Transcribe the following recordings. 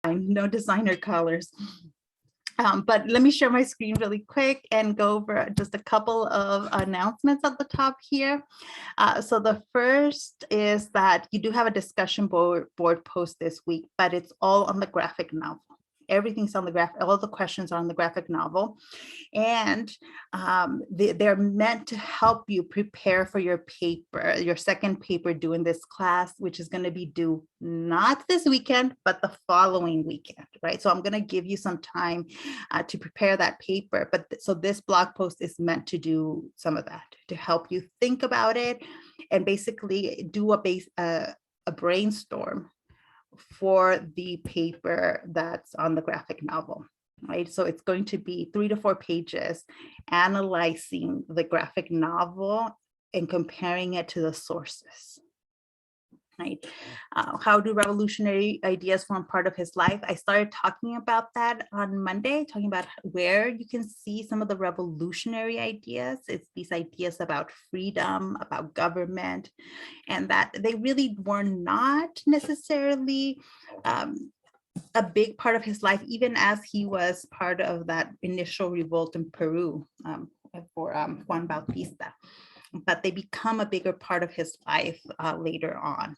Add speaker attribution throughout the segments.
Speaker 1: no designer colors. But let me share my screen really quick and go over just a couple of announcements at the top here. So the first is that you do have a discussion board post this week, but it's all on the graphic novel. Everything's on the graphic, all the questions are on the graphic novel. And they're meant to help you prepare for your paper, your second paper due in this class, which is going to be due not this weekend, but the following weekend, right? So I'm going to give you some time to prepare that paper. But so this blog post is meant to do some of that, to help you think about it and basically do a brainstorm for the paper that's on the graphic novel, right? So it's going to be 3 to 4 pages analyzing the graphic novel and comparing it to the sources, right? How do revolutionary ideas form part of his life? I started talking about that on Monday, talking about where you can see some of the revolutionary ideas. It's these ideas about freedom, about government, and that they really were not necessarily a big part of his life, even as he was part of that initial revolt in Peru for Juan Bautista. But they become a bigger part of his life later on.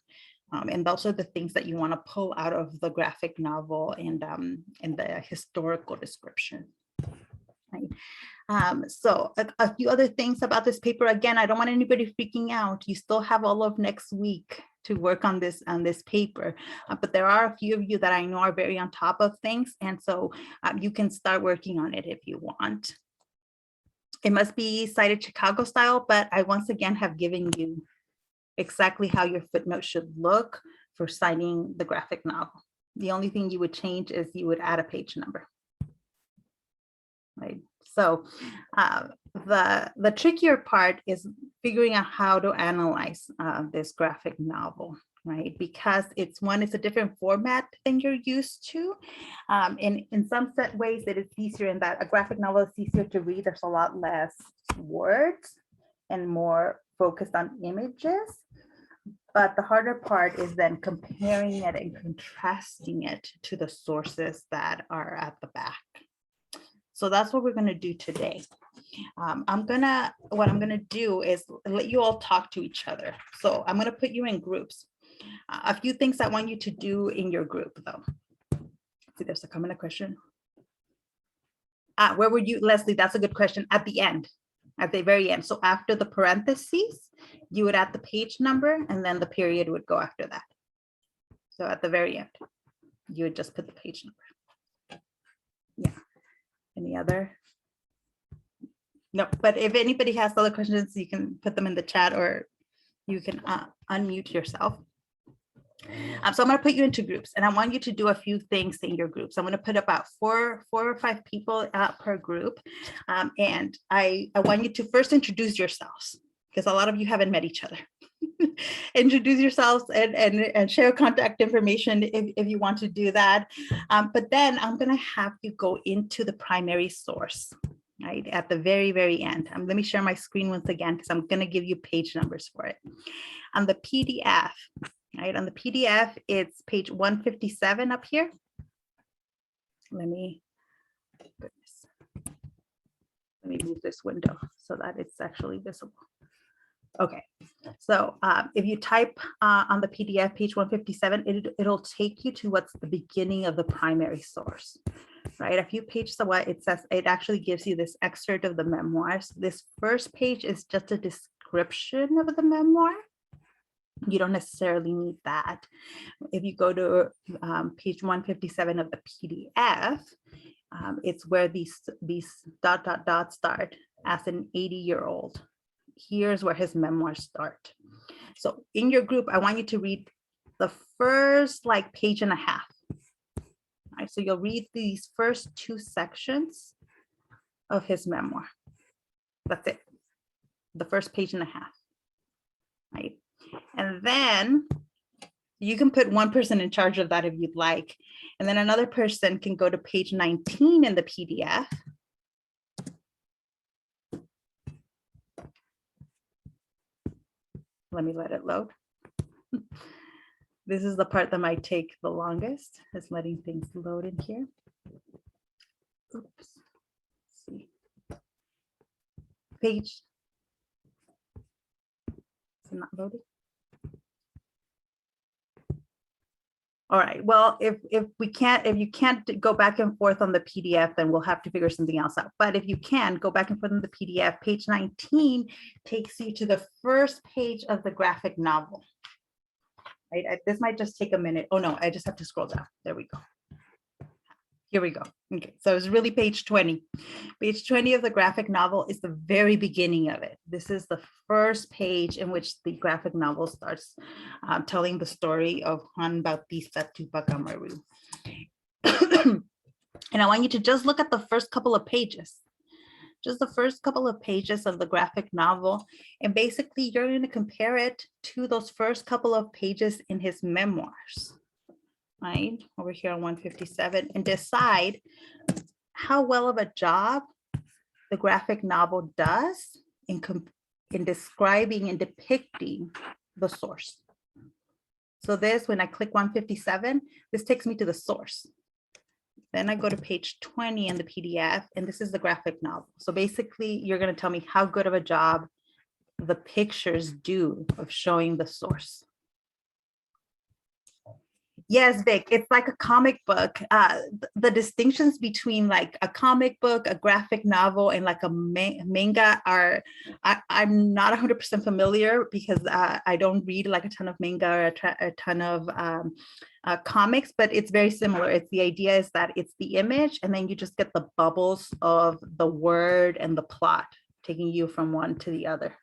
Speaker 1: And those are the things that you want to pull out of the graphic novel and the historical description. Right. So a few other things about this paper. Again, I don't want anybody freaking out. You still have all of next week to work on this paper, but there are a few of you that I know are very on top of things, and so you can start working on it if you want. It must be cited Chicago style, but I once again have given you exactly how your footnote should look for citing the graphic novel. The only thing you would change is you would add a page number. Right. So the trickier part is figuring out how to analyze this graphic novel, right? Because it's a different format than you're used to. In some set ways, it is easier in that a graphic novel is easier to read. There's a lot less words and more focused on images. But the harder part is then comparing it and contrasting it to the sources that are at the back. So that's what we're going to do today. What I'm going to do is let you all talk to each other. So I'm going to put you in groups. A few things I want you to do in your group, though. See, there's a comment, a question. Where would you, Leslie? That's a good question. At the end, at the very end. So after the parentheses, you would add the page number, and then the period would go after that. So at the very end, you would just put the page number. Yeah. Any other? No, but if anybody has other questions, you can put them in the chat or you can unmute yourself. So I'm going to put you into groups, and I want you to do a few things in your groups. I'm going to put about four or five people per group. And I want you to first introduce yourselves, because a lot of you haven't met each other. Introduce yourselves and share contact information if you want to do that. But then I'm going to have you go into the primary source, right, at the very, very end. Let me share my screen once again, because I'm going to give you page numbers for it. On the PDF, right, on the PDF, it's page 157 up here. Let me move this window so that it's actually visible. Okay, so if you type on the PDF, page 157, it'll take you to what's the beginning of the primary source, right? A few pages away, it says, it actually gives you this excerpt of the memoirs. This first page is just a description of the memoir. You don't necessarily need that. If you go to page 157 of the PDF, it's where these ... start as an 80-year-old. Here's where his memoirs start. So in your group, I want you to read the first page and a half. All right, so you'll read these first 2 sections of his memoir. That's it. The first page and a half. Right. And then you can put one person in charge of that if you'd like. And then another person can go to page 19 in the PDF. Let me let it load. This is the part that might take the longest, is letting things load in here. Oops. Let's see. Page. Is it not loading? All right, well, if you can't go back and forth on the PDF, then we'll have to figure something else out. But if you can go back and forth on the PDF, page 19 takes you to the first page of the graphic novel. Right, this might just take a minute. Oh no, I just have to scroll down. There we go. Here we go. Okay, so it's really page 20. Page 20 of the graphic novel is the very beginning of it. This is the first page in which the graphic novel starts telling the story of Juan Bautista Tupac Amaru. And I want you to just look at the first couple of pages. Just the first couple of pages of the graphic novel. And basically you're going to compare it to those first couple of pages in his memoirs. Right, over here on 157, and decide how well of a job the graphic novel does in describing and depicting the source. So this, when I click 157, this takes me to the source. Then I go to page 20 in the PDF, and this is the graphic novel. So basically, you're going to tell me how good of a job the pictures do of showing the source. Yes, Vic, it's like a comic book. The distinctions between like a comic book, a graphic novel, and like a manga are, I'm not 100% familiar because I don't read like a ton of manga or a ton of comics, but it's very similar. It's the idea is that it's the image and then you just get the bubbles of the word and the plot taking you from one to the other.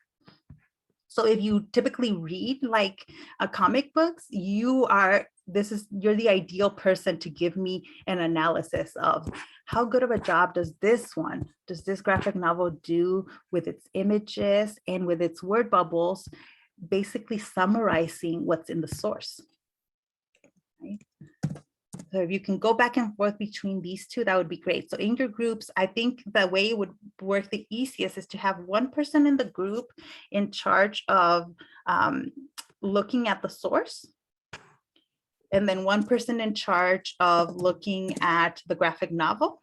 Speaker 1: So if you typically read like comic books, you're the ideal person to give me an analysis of how good of a job does this graphic novel do with its images and with its word bubbles, basically summarizing what's in the source. Right? So if you can go back and forth between these two, that would be great. So in your groups, I think the way it would work the easiest is to have one person in the group in charge of looking at the source, and then one person in charge of looking at the graphic novel,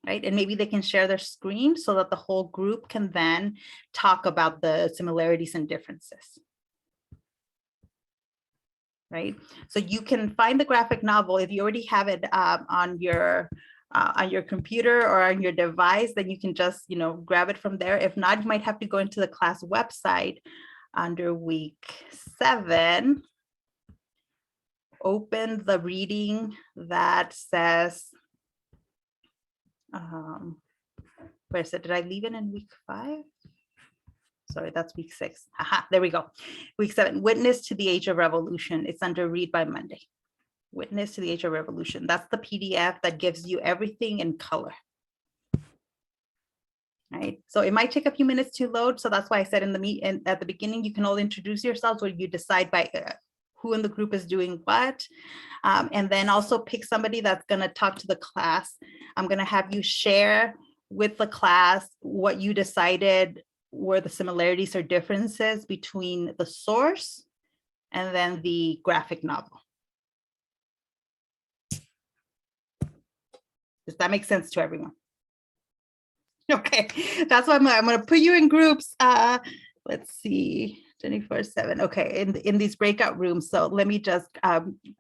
Speaker 1: right? And maybe they can share their screen so that the whole group can then talk about the similarities and differences. Right? So you can find the graphic novel if you already have it on your computer or on your device, then you can just, grab it from there. If not, you might have to go into the class website under week 7, open the reading that says, where is it? Did I leave it in week 5? Sorry, that's week 6. Aha, there we go. Week 7, Witness to the Age of Revolution. It's under Read by Monday. Witness to the Age of Revolution. That's the PDF that gives you everything in color. Right. So it might take a few minutes to load. So that's why I said at the beginning, you can all introduce yourselves, or you decide by who in the group is doing what. And then also pick somebody that's going to talk to the class. I'm going to have you share with the class what you decided were the similarities or differences between the source and then the graphic novel. Does that make sense to everyone? Okay, that's why I'm going to put you in groups. Let's see. 24/7. Okay, in these breakout rooms. So let me just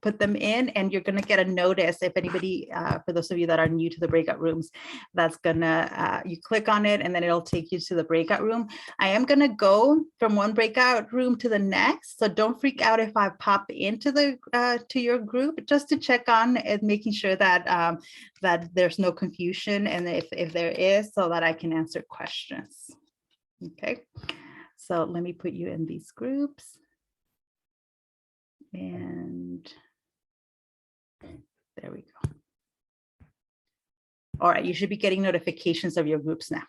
Speaker 1: put them in, and you're going to get a notice if anybody, for those of you that are new to the breakout rooms, that's gonna, you click on it and then it'll take you to the breakout room. I am going to go from one breakout room to the next. So don't freak out if I pop into to your group, just to check on and making sure that that there's no confusion, and if there is, so that I can answer questions. Okay. So let me put you in these groups. And there we go. All right, you should be getting notifications of your groups now.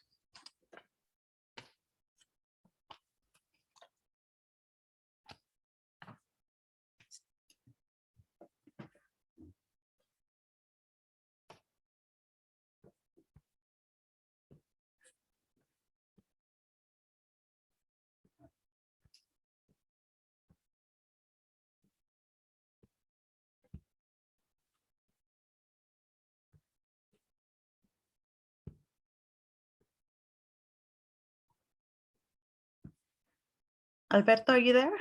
Speaker 1: Alberto, are you there?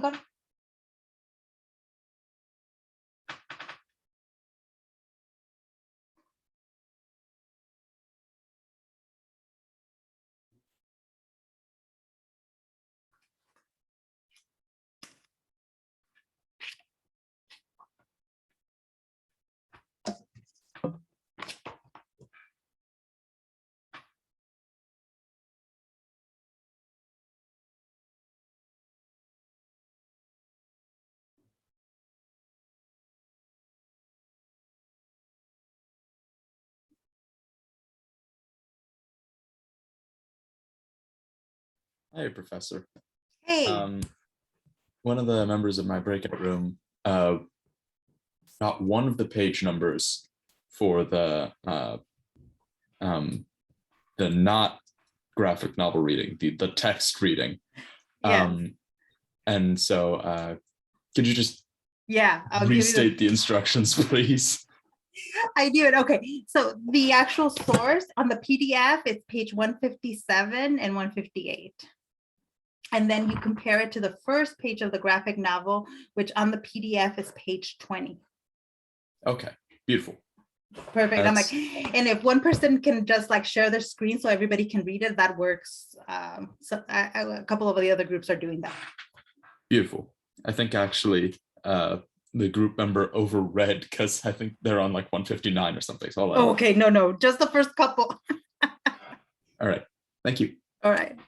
Speaker 1: Lincoln?
Speaker 2: Hey, Professor.
Speaker 1: Hey.
Speaker 2: One of the members of my breakout room got one of the page numbers for not graphic novel reading, the text reading.
Speaker 1: Yeah.
Speaker 2: And so could you just
Speaker 1: I'll
Speaker 2: restate the instructions, please?
Speaker 1: I do it. Okay. So the actual source on the PDF is page 157 and 158. And then you compare it to the first page of the graphic novel, which on the PDF is page 20.
Speaker 2: Okay, beautiful.
Speaker 1: Perfect. I'm like, and if one person can just like share their screen so everybody can read it, that works. So a couple of the other groups are doing that.
Speaker 2: Beautiful. I think actually the group member overread because I think they're on like 159 or something. So
Speaker 1: okay, no, just the first couple.
Speaker 2: All right. Thank you.
Speaker 1: All right.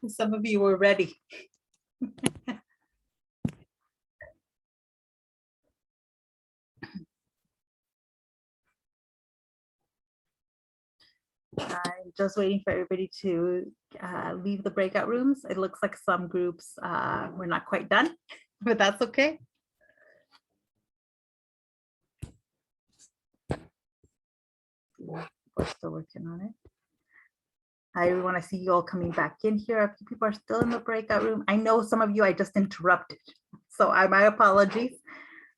Speaker 1: Some of you were ready. I'm just waiting for everybody to leave the breakout rooms. It looks like some groups we're not quite done, but that's okay. We're still working on it. I want to see you all coming back in here. A few people are still in the breakout room. I know some of you I just interrupted, so my apologies.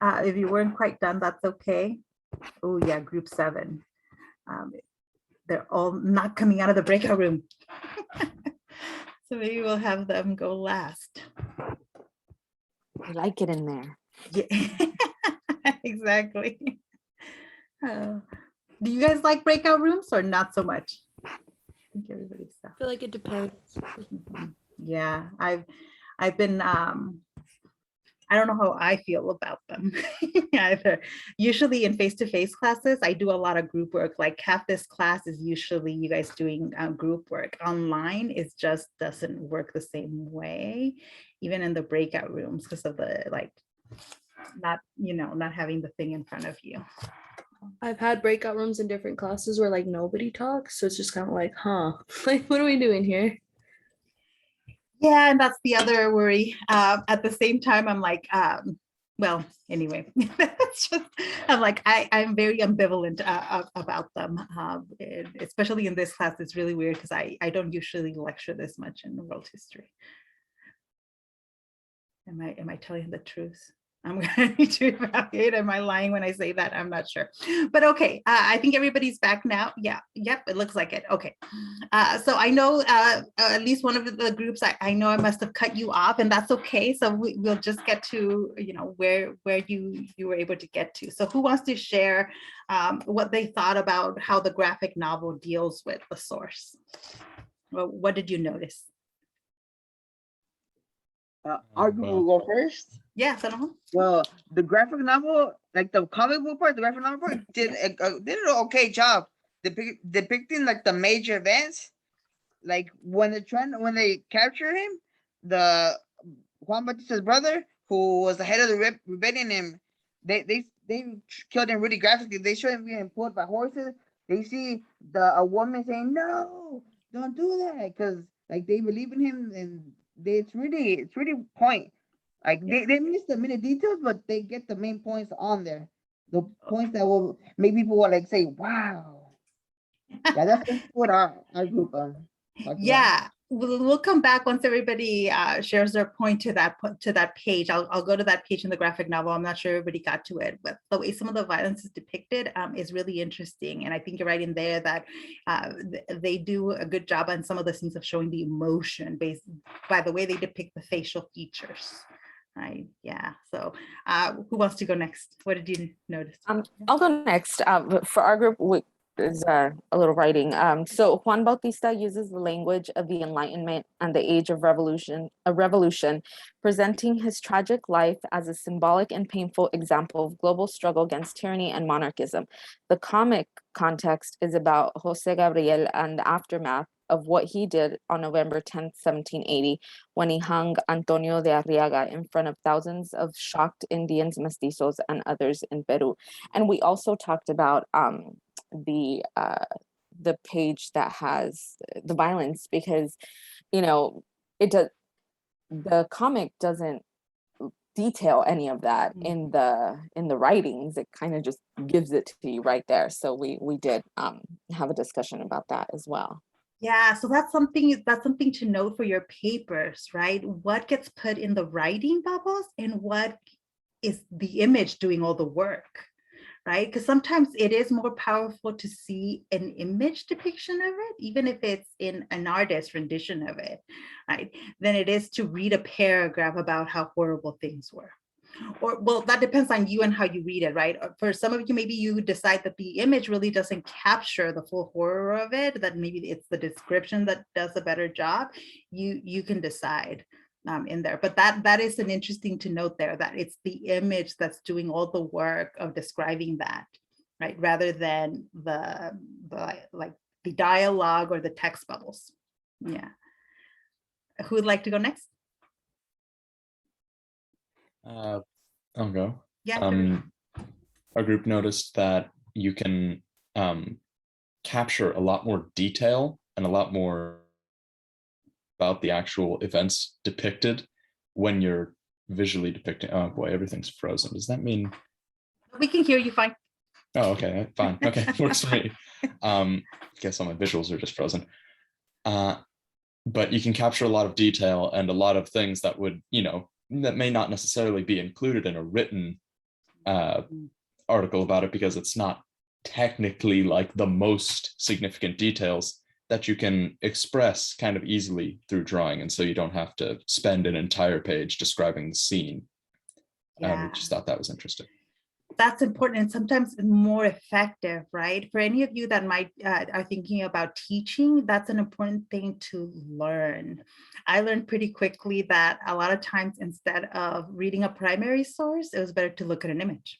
Speaker 1: If you weren't quite done, that's okay. Oh yeah, group 7. They're all not coming out of the breakout room. So maybe we'll have them go last.
Speaker 3: I like it in there.
Speaker 1: Yeah, exactly. Do you guys like breakout rooms or not so much? I think everybody's
Speaker 4: I feel like it depends.
Speaker 1: yeah, I've been I don't know how I feel about them either. Usually in face-to-face classes, I do a lot of group work. Like half this class is usually you guys doing group work. Online, it just doesn't work the same way, even in the breakout rooms, because of the not having the thing in front of you.
Speaker 4: I've had breakout rooms in different classes where like nobody talks. So it's just kind of like, huh, like, what are we doing here?
Speaker 1: Yeah, and that's the other worry. At the same time, I'm like, well, anyway, it's just, I'm like, I'm very ambivalent about them, especially in this class. It's really weird because I don't usually lecture this much in world history. Am I telling the truth? I'm going to need to evaluate. Am I lying when I say that? I'm not sure. But okay, I think everybody's back now. Yeah, yep, it looks like it. Okay. So I know at least one of the groups, I know I must have cut you off, and that's okay. So we'll just get to, where you were able to get to. So who wants to share what they thought about how the graphic novel deals with the source? Well, what did you notice?
Speaker 5: Our group will go first.
Speaker 1: Yeah, so
Speaker 5: Well, the graphic novel, like the comic book part, the graphic novel part did an okay job depicting like the major events. Like when they capture him, the Juan Bautista's brother, who was the head of the rebellion, him, they killed him really graphically. They show him being pulled by horses. They see a woman saying, "No, don't do that," because like they believe in him, and it's really point. Like they miss the minute details, but they get the main points on there. The points that will make people like say, "Wow." Yeah, that's what our group talked about.
Speaker 1: yeah, we'll come back once everybody shares their point to that page. I'll go to that page in the graphic novel. I'm not sure everybody got to it, but the way some of the violence is depicted is really interesting. And I think you're right in there that they do a good job on some of the scenes of showing the emotion based by the way they depict the facial features. Right. Yeah. So who wants to go next? What did you notice?
Speaker 3: I'll go next. For our group, is a little writing. So Juan Bautista uses the language of the Enlightenment and the age of revolution, presenting his tragic life as a symbolic and painful example of global struggle against tyranny and monarchism. The comic context is about Jose Gabriel and the aftermath of what he did on November 10th, 1780, when he hung Antonio de Arriaga in front of thousands of shocked Indians, mestizos, and others in Peru. And we also talked about the page that has the violence, because the comic doesn't detail any of that in the writings. It kind of just gives it to you right there. So we did have a discussion about that as well.
Speaker 1: Yeah, so that's something to note for your papers, right? What gets put in the writing bubbles and what is the image doing all the work, right? Because sometimes it is more powerful to see an image depiction of it, even if it's in an artist rendition of it, right? Than it is to read a paragraph about how horrible things were. Or, well, that depends on you and how you read it, right? For some of you, maybe you decide that the image really doesn't capture the full horror of it, that maybe it's the description that does a better job. You can decide in there. But that is an interesting to note there, that it's the image that's doing all the work of describing that, right? Rather than the like the dialogue or the text bubbles. Yeah. Who would like to go next?
Speaker 2: I'll go.
Speaker 1: Yeah. Karen.
Speaker 2: Our group noticed that you can capture a lot more detail and a lot more about the actual events depicted when you're visually depicting. Oh boy, everything's frozen. Does that mean?
Speaker 1: We can hear you fine.
Speaker 2: Oh, okay, fine. Okay, works for me. Guess all my visuals are just frozen. But you can capture a lot of detail and a lot of things that would, that may not necessarily be included in a written article about it, because it's not technically like the most significant details that you can express kind of easily through drawing. And so you don't have to spend an entire page describing the scene.
Speaker 1: Yeah.
Speaker 2: We just thought that was interesting.
Speaker 1: That's important and sometimes more effective, right? For any of you that might are thinking about teaching, that's an important thing to learn. I learned pretty quickly that a lot of times instead of reading a primary source, it was better to look at an image.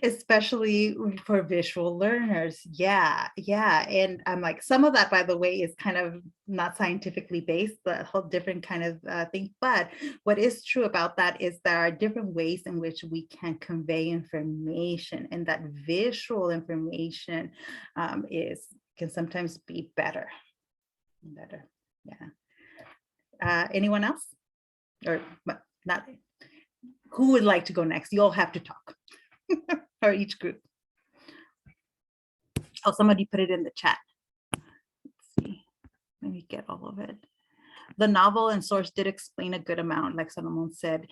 Speaker 1: Especially for visual learners. Yeah. And I'm like, some of that, by the way, is kind of not scientifically based, the whole different kind of thing. But what is true about that is there are different ways in which we can convey information, and that visual information can sometimes be better. Yeah. Anyone else? Or not? Who would like to go next? You all have to talk. Or each group. Oh, somebody put it in the chat. Let's see. Let me get all of it. The novel and source did explain a good amount, like Solomon said.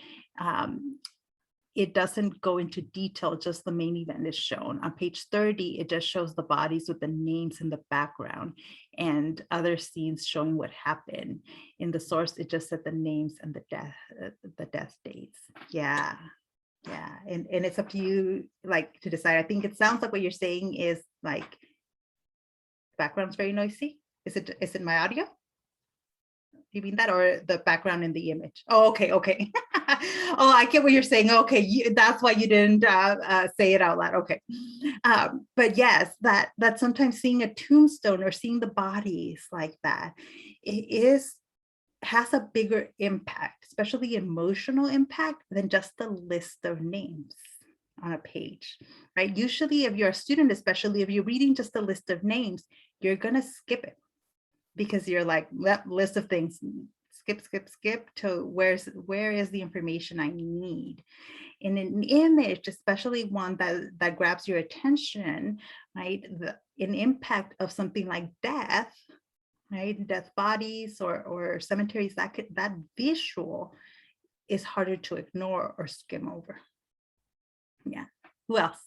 Speaker 1: It doesn't go into detail, just the main event is shown. On page 30, it just shows the bodies with the names in the background and other scenes showing what happened. In the source, it just said the names and the death dates. Yeah. And it's up to you, like, to decide. I think it sounds like what you're saying is like, background's very noisy. Is it my audio? You mean that, or the background in the image? Oh, okay. Oh, I get what you're saying. Okay, that's why you didn't say it out loud. Okay, but yes, that sometimes seeing a tombstone or seeing the bodies like that, has a bigger impact, especially emotional impact, than just the list of names on a page, right? Usually, if you're a student, especially if you're reading just a list of names, you're gonna skip it, because you're like, that list of things, skip to where is the information I need. In an image, especially one that grabs your attention, right? An impact of something like death, right? Death bodies or cemeteries, that visual is harder to ignore or skim over. Yeah. Who else?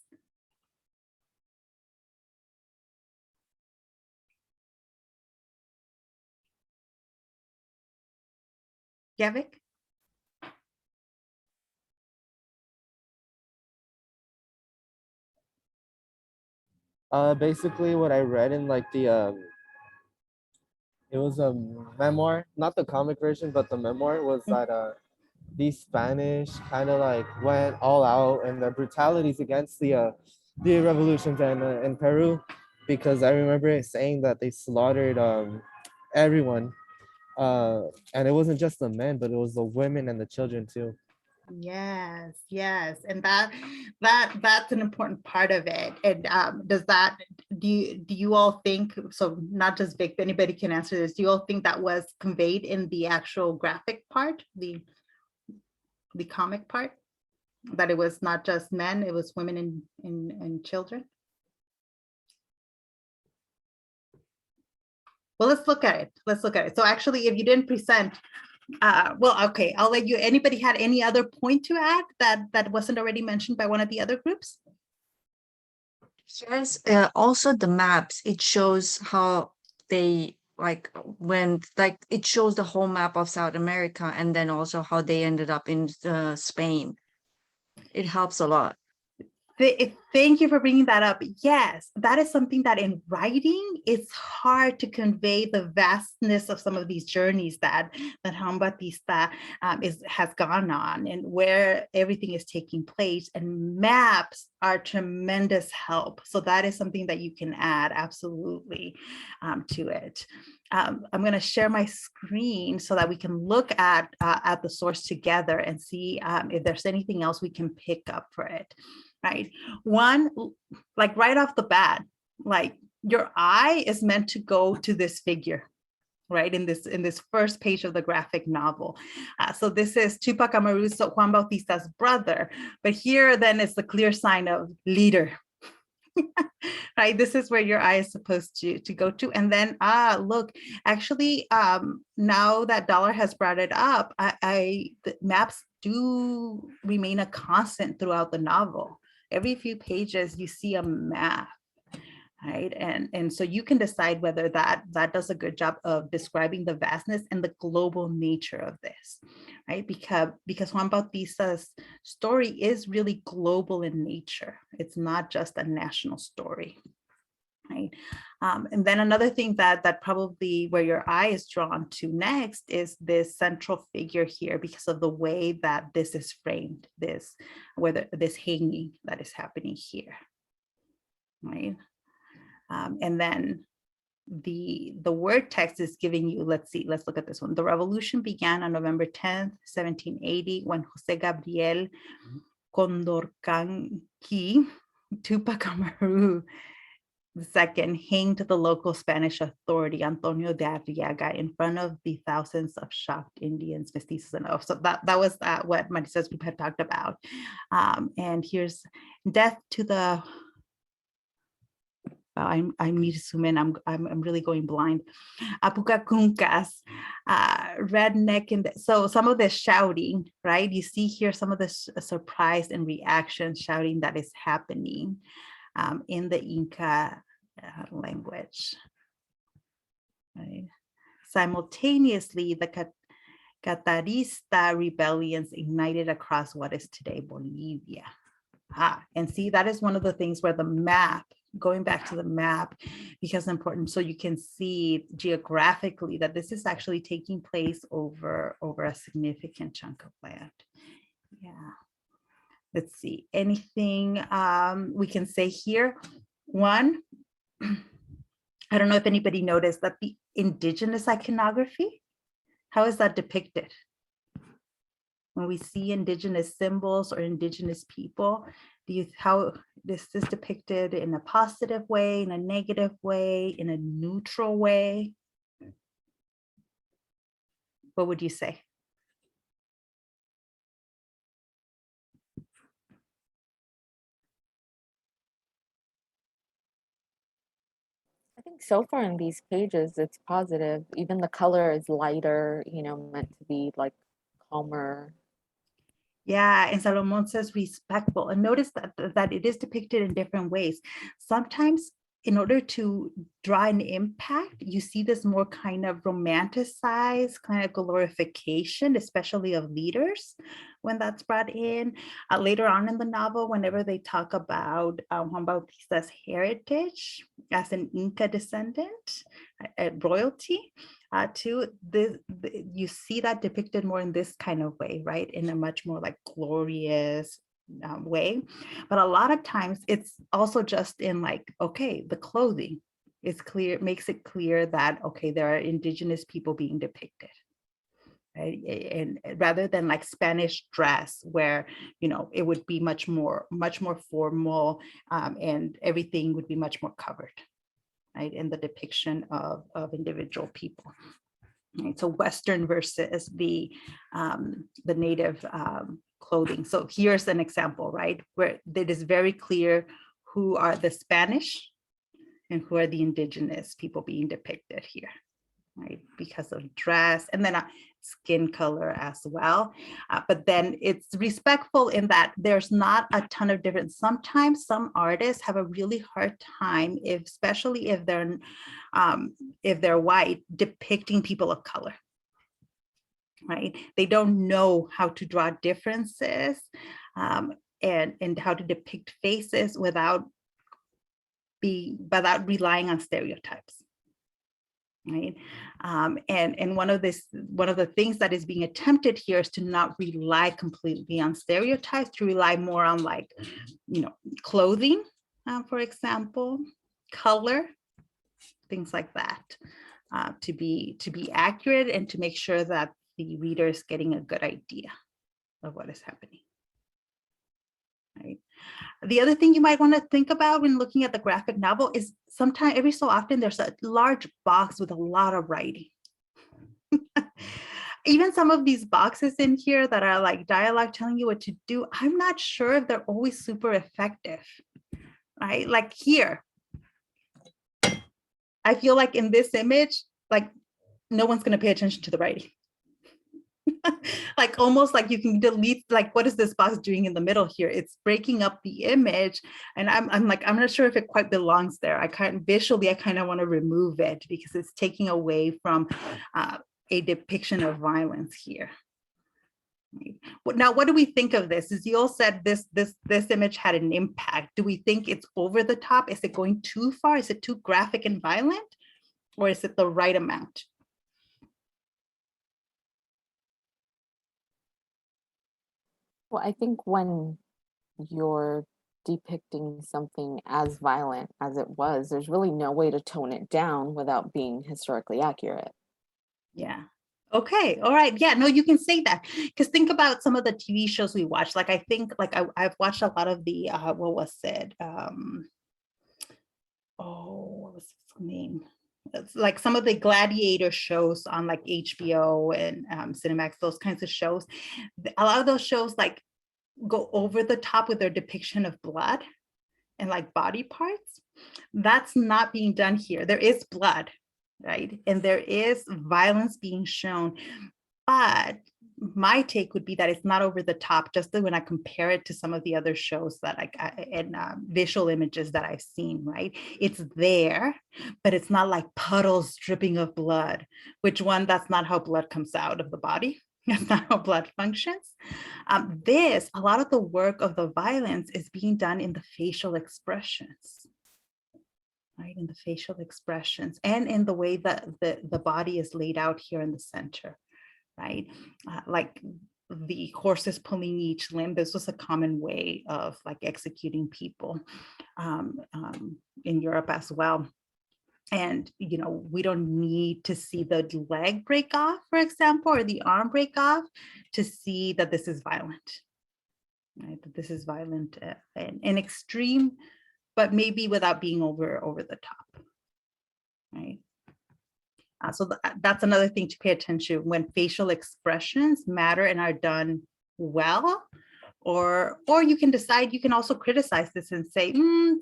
Speaker 1: Yeah, Vic?
Speaker 6: Basically what I read in like the it was a memoir, not the comic version, but the memoir was that these Spanish kind of like went all out and the brutalities against the revolutions in Peru, because I remember it saying that they slaughtered everyone, and it wasn't just the men, but it was the women and the children too.
Speaker 1: Yes, and that's an important part of it. And do you all think, so not just Vic, but anybody can answer this, do you all think that was conveyed in the actual graphic part, the comic part, that it was not just men, it was women and children? Well, let's look at it. So actually, if you didn't present, well, okay, I'll let you, anybody had any other point to add that wasn't already mentioned by one of the other groups?
Speaker 7: Yes, also the maps, it shows how they like when like it shows the whole map of South America and then also how they ended up in Spain. It helps a lot.
Speaker 1: Thank you for bringing that up. Yes, that is something that in writing, it's hard to convey the vastness of some of these journeys that Juan Bautista has gone on and where everything is taking place. And maps are tremendous help. So that is something that you can add absolutely to it. I'm going to share my screen so that we can look at the source together and see if there's anything else we can pick up for it. Right. One, like right off the bat, like your eye is meant to go to this figure, right? In this first page of the graphic novel. So this is Tupac Amaru, so Juan Bautista's brother, but here then is the clear sign of leader. Right, this is where your eye is supposed to go to. And then look, actually now that Dollar has brought it up, the maps do remain a constant throughout the novel. Every few pages you see a map, right? And so you can decide whether that does a good job of describing the vastness and the global nature of this, right? Because Juan Bautista's story is really global in nature. It's not just a national story, right? And then another thing that probably where your eye is drawn to next is this central figure here because of the way that this is framed, this hanging that is happening here, right? And then the word text is giving you, let's look at this one. The revolution began on November 10th, 1780, when Jose Gabriel Condorcanqui, Tupac Amaru II, hanged the local Spanish authority, Antonio de Arriaga, in front of the thousands of shocked Indians, mestizos, and others. So that was what Marisa's group had talked about. And here's death to the, I need to zoom in. I'm really going blind. Apucacuncas, redneck, and so some of this shouting, right? You see here some of this surprise and reaction shouting that is happening in the Inca language. Right? Simultaneously, the Catarista rebellions ignited across what is today Bolivia. And see, that is one of the things where the map, going back to the map, becomes important, so you can see geographically that this is actually taking place over a significant chunk of land. Yeah. Let's see, anything we can say here? One, I don't know if anybody noticed that the indigenous iconography, how is that depicted? When we see indigenous symbols or indigenous people, how this is depicted in a positive way, in a negative way, in a neutral way? What would you say?
Speaker 3: I think so far in these pages, it's positive. Even the color is lighter, meant to be like calmer.
Speaker 1: Yeah, and Salomon says respectful. And notice that it is depicted in different ways. Sometimes in order to draw an impact, you see this more kind of romanticized kind of glorification, especially of leaders when that's brought in. Later on in the novel, whenever they talk about Juan Bautista's heritage as an Inca descendant, royalty, too, you see that depicted more in this kind of way, right? In a much more like glorious way. But a lot of times it's also just in like, okay, the clothing is clear, makes it clear that, okay, there are indigenous people being depicted. Right? And rather than like Spanish dress, where it would be much more formal, and everything would be much more covered, right, in the depiction of individual people. Right? So Western versus the native clothing. So here's an example, right, where it is very clear who are the Spanish and who are the indigenous people being depicted here. right? Because of dress, and then skin color as well. But then it's respectful in that there's not a ton of difference. Sometimes some artists have a really hard time, especially if they're white, depicting people of color. Right? They don't know how to draw differences and how to depict faces without relying on stereotypes. Right. And one of the things that is being attempted here is to not rely completely on stereotypes, to rely more on, like, clothing, for example, color, things like that, to be accurate and to make sure that the reader is getting a good idea of what is happening. Right. The other thing you might want to think about when looking at the graphic novel is sometimes, every so often, there's a large box with a lot of writing. Even some of these boxes in here that are like dialogue telling you what to do, I'm not sure if they're always super effective, right? Like here, I feel like in this image, like no one's going to pay attention to the writing. Like almost like you can delete, like, what is this box doing in the middle here? It's breaking up the image. And I'm like, I'm not sure if it quite belongs there. I kind of want to remove it because it's taking away from a depiction of violence here. Now, what do we think of this? As you all said, this image had an impact. Do we think it's over the top? Is it going too far? Is it too graphic and violent? Or is it the right amount?
Speaker 3: Well, I think when you're depicting something as violent as it was, there's really no way to tone it down without being historically accurate.
Speaker 1: Yeah. Okay. All right. Yeah, no, you can say that. Because think about some of the TV shows we watch. Like, I think, like, I've watched a lot of the, what was it? What was its name? It's like some of the gladiator shows on like HBO and Cinemax, those kinds of shows. A lot of those shows like go over the top with their depiction of blood and like body parts. That's not being done here. There is blood, right? And there is violence being shown, but my take would be that it's not over the top, just when I compare it to some of the other shows that and visual images that I've seen, right? It's there, but it's not like puddles dripping of blood, that's not how blood comes out of the body. That's not how blood functions. A lot of the work of the violence is being done in the facial expressions, right? In the facial expressions and in the way that the body is laid out here in the center. Right? Like the horses pulling each limb. This was a common way of like executing people in Europe as well. And, we don't need to see the leg break off, for example, or the arm break off to see that this is violent, right? That this is violent and extreme, but maybe without being over the top, right? So that's another thing to pay attention when facial expressions matter and are done well, or you can decide, you can also criticize this and say,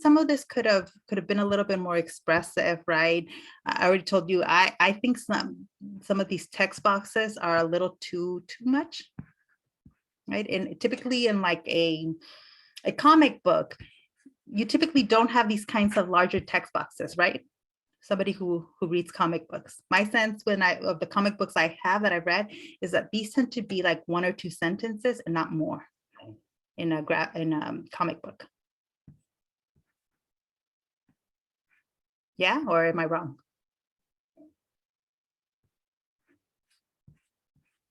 Speaker 1: some of this could have been a little bit more expressive, right? I already told you, I think some of these text boxes are a little too much, right? And typically in like a comic book, you typically don't have these kinds of larger text boxes, right? Somebody who reads comic books. My sense of the comic books I have that I've read is that these tend to be like 1 or 2 sentences and not more in a comic book. Yeah, or am I wrong?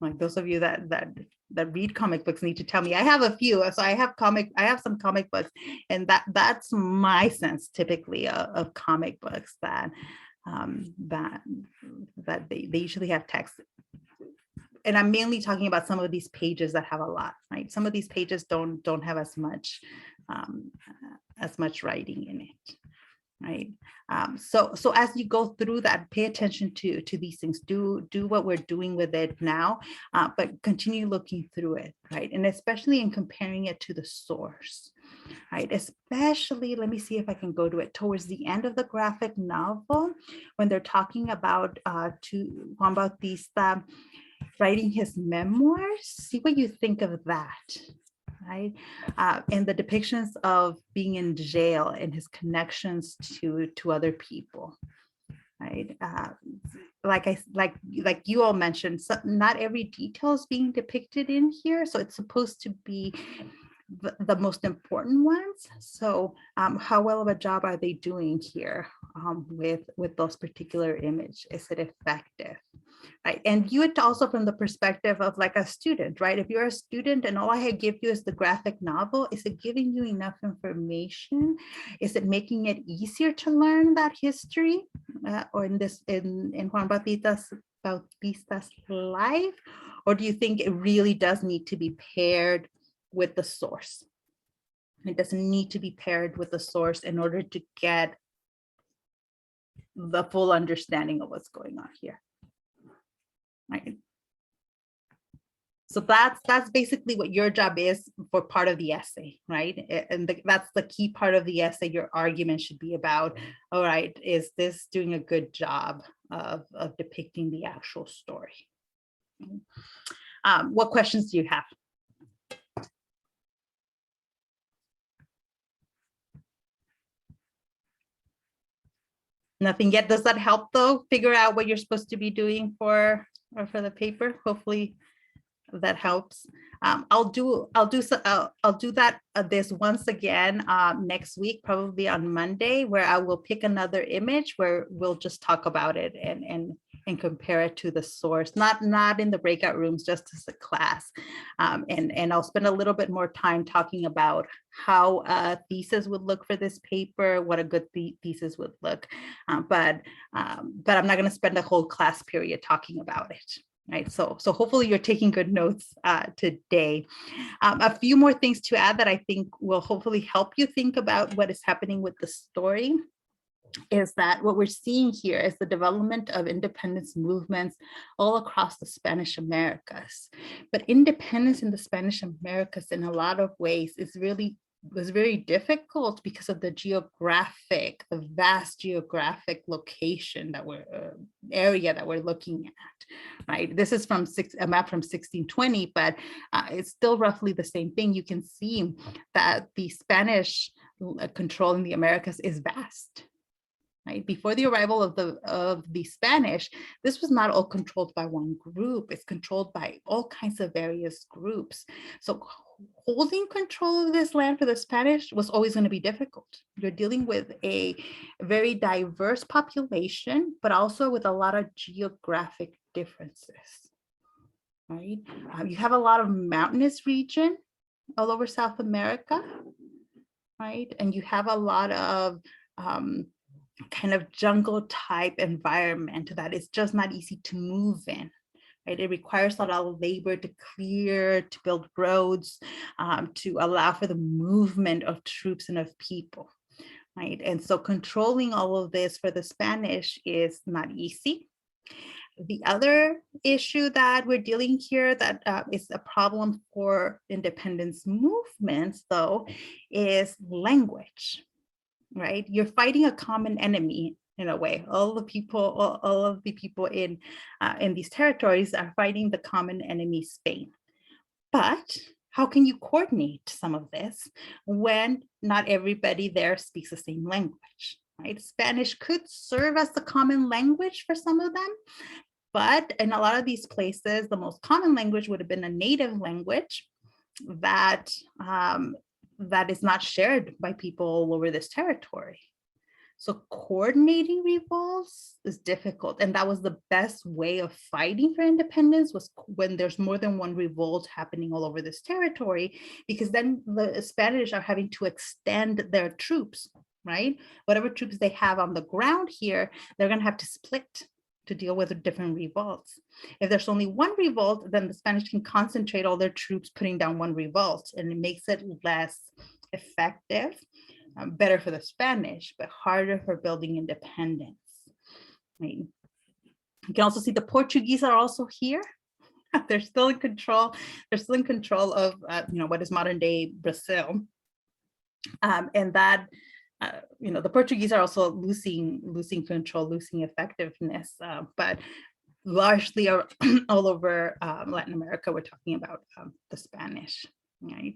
Speaker 1: Like those of you that read comic books need to tell me. I have a few, so I have some comic books, and that's my sense typically of comic books that they usually have text. And I'm mainly talking about some of these pages that have a lot, right? Some of these pages don't have as much writing in it. Right. So as you go through that, pay attention to these things. Do what we're doing with it now, but continue looking through it, right? And especially in comparing it to the source. right? Especially, let me see if I can go to it towards the end of the graphic novel, when they're talking about to Juan Bautista writing his memoirs. See what you think of that, right? And the depictions of being in jail and his connections to other people, right? Like you all mentioned, so not every detail is being depicted in here, so it's supposed to be the most important ones. So how well of a job are they doing here with those particular image? Is it effective? Right. And view it also from the perspective of like a student, right? If you're a student and all I give you is the graphic novel, is it giving you enough information? Is it making it easier to learn that history or in Juan Bautista's life? Or do you think it really does need to be paired with the source? It doesn't need to be paired with the source in order to get the full understanding of what's going on here. Right. So that's basically what your job is for part of the essay, right? And that's the key part of the essay. Your argument should be about, all right, is this doing a good job of depicting the actual story? What questions do you have? Nothing yet. Does that help though? Figure out what you're supposed to be doing for the paper. Hopefully that helps. I'll do that this once again next week, probably on Monday, where I will pick another image where we'll just talk about it and compare it to the source, not in the breakout rooms, just as a class. And I'll spend a little bit more time talking about how a thesis would look for this paper, what a good thesis would look. But I'm not going to spend a whole class period talking about it. Right, so hopefully you're taking good notes today. A few more things to add that I think will hopefully help you think about what is happening with the story is that what we're seeing here is the development of independence movements all across the Spanish Americas. But independence in the Spanish Americas in a lot of ways was very difficult because of the vast geographic location area that we're looking at, right? This is from a map from 1620, but it's still roughly the same thing. You can see that the Spanish control in the Americas is vast. Right? Before the arrival of the Spanish, this was not all controlled by one group. It's controlled by all kinds of various groups. So holding control of this land for the Spanish was always going to be difficult. You're dealing with a very diverse population, but also with a lot of geographic differences. Right? You have a lot of mountainous region all over South America, right? And you have a lot of kind of jungle type environment that is just not easy to move in. Right? It requires a lot of labor to clear, to build roads, to allow for the movement of troops and of people. Right? And so controlling all of this for the Spanish is not easy. The other issue that we're dealing here that is a problem for independence movements, though, is language. Right? You're fighting a common enemy in a way. All of the people in these territories are fighting the common enemy, Spain. But how can you coordinate some of this when not everybody there speaks the same language? Right? Spanish could serve as the common language for some of them, but in a lot of these places, the most common language would have been a native language that is not shared by people all over this territory. So coordinating revolts is difficult. And that was the best way of fighting for independence, was when there's more than one revolt happening all over this territory, because then the Spanish are having to extend their troops, right? Whatever troops they have on the ground here, they're going to have to split to deal with the different revolts. If there's only one revolt, then the Spanish can concentrate all their troops putting down one revolt, and it makes it less effective, better for the Spanish, but harder for building independence. Right? You can also see the Portuguese are also here. They're still in control. They're still in control of what is modern day Brazil. And that, the Portuguese are also losing control, losing effectiveness, but largely all over Latin America, we're talking about the Spanish, right?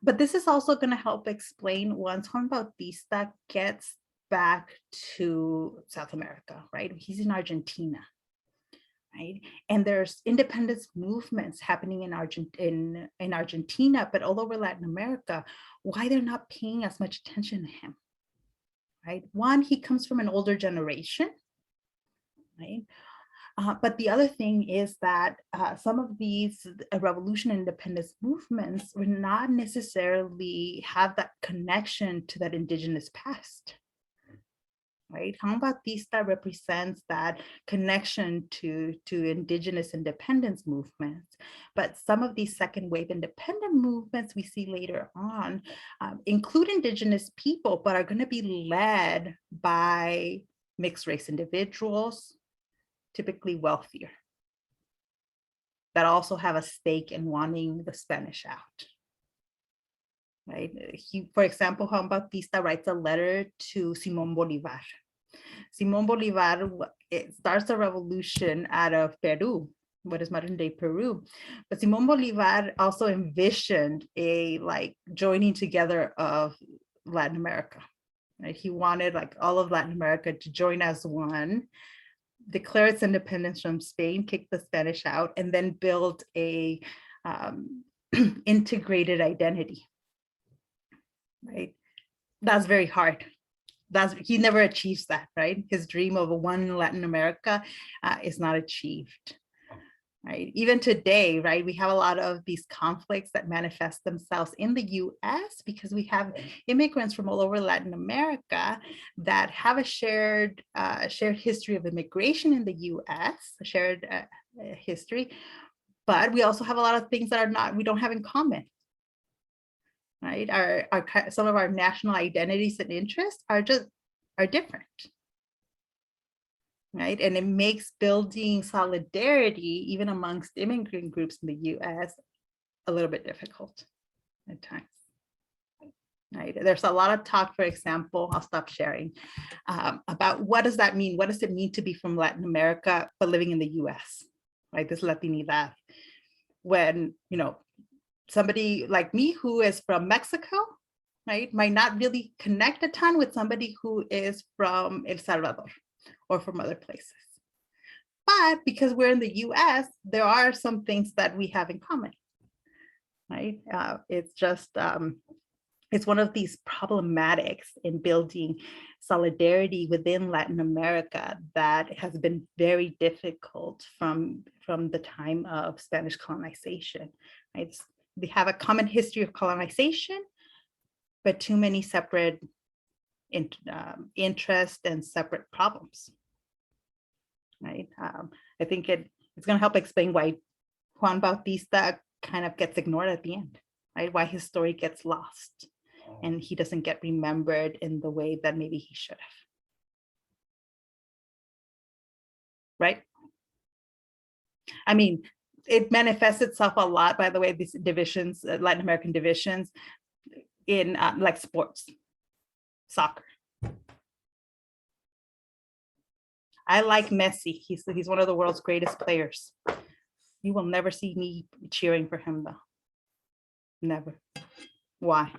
Speaker 1: But this is also going to help explain once Juan Bautista gets back to South America, right? He's in Argentina, right? And there's independence movements happening in Argentina, but all over Latin America. Why they're not paying as much attention to him, right? One, he comes from an older generation, right? But the other thing is that some of these revolution independence movements will not necessarily have that connection to that indigenous past, right? Juan Bautista represents that connection to indigenous independence movements, but some of these second wave independent movements we see later on include indigenous people, but are going to be led by mixed race individuals, typically wealthier, that also have a stake in wanting the Spanish out, right? For example, Juan Bautista writes a letter to Simón Bolívar. Simón Bolívar starts a revolution out of Peru, what is modern day Peru. But Simón Bolívar also envisioned a joining together of Latin America, right? He wanted all of Latin America to join as one, declare its independence from Spain, kick the Spanish out, and then build a integrated identity, right? That's very hard. He never achieves that, right? His dream of a one Latin America is not achieved, right? Even today, right, we have a lot of these conflicts that manifest themselves in the US because we have immigrants from all over Latin America that have a shared history of immigration in the US, a shared history, but we also have a lot of things that we don't have in common, right? Some of our national identities and interests are different, right? And it makes building solidarity, even amongst immigrant groups in the US, a little bit difficult at times, right? There's a lot of talk, for example, I'll stop sharing, about what does that mean? What does it mean to be from Latin America, but living in the US, right? This Latinidad. When, somebody like me who is from Mexico, right, might not really connect a ton with somebody who is from El Salvador or from other places. But because we're in the US, there are some things that we have in common, right? It's just, it's one of these problematics in building solidarity within Latin America that has been very difficult from the time of Spanish colonization, right? They have a common history of colonization, but too many separate interests and separate problems, right? I think it's going to help explain why Juan Bautista kind of gets ignored at the end, right? Why his story gets lost and he doesn't get remembered in the way that maybe he should have, right? I mean, it manifests itself a lot, by the way, these divisions, Latin American divisions, in like sports, soccer. I like Messi. He's one of the world's greatest players. You will never see me cheering for him, though. Never. Why?